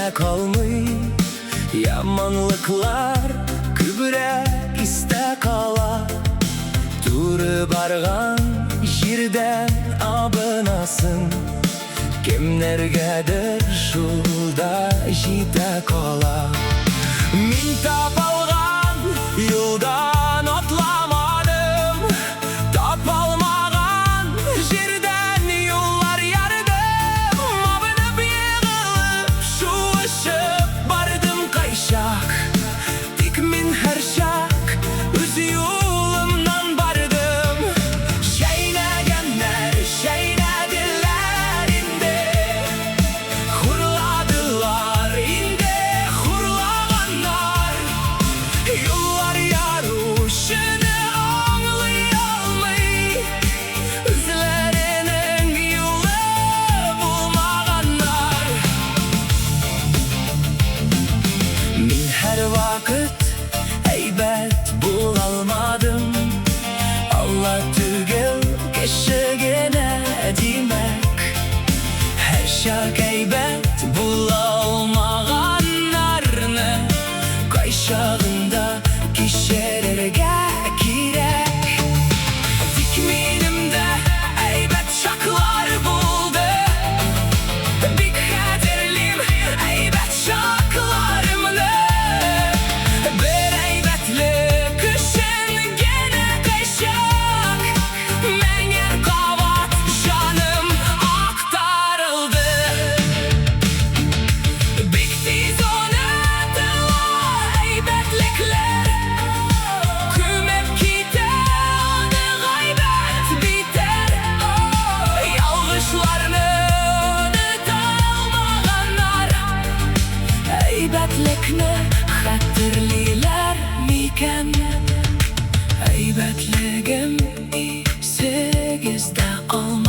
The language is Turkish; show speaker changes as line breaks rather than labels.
yerde kalmay, yamanlıklar kübürek iste kala. Turı bargan jirden abınasın, kimlergedir şulda jide kala. Min tapalgan yoldan otlamadım, tapalmagan jirden yollar yardım. Abınıp yığılıp şu ışıp bardım kayşak, dik min her şak öz yolumdan bardım. Şeynegenler şeynediler indi, hurladılar indi hurlaganlar. Yollar yarışını anlayalmay, özlerinin yolu bulmaganlar. Min her vakit heybet bulalmadım, Allah tügel keşegene demek. Her şak heybet bulalmaganlarını kayşağında kişilerge kirek. Dikminimde heybet şaklar buldu, bir kaderlim heybet şaklarımını. Bir heybetli kışın gene kayşak, menger kavat canım aktarıldı. Biktiz onadılar heybetlikler, kümep kite adı gaybet biter. Yalgışlarını unutalmaganlar, heybetlikni hatırliler miken? Heybetligim isegizde olmaz.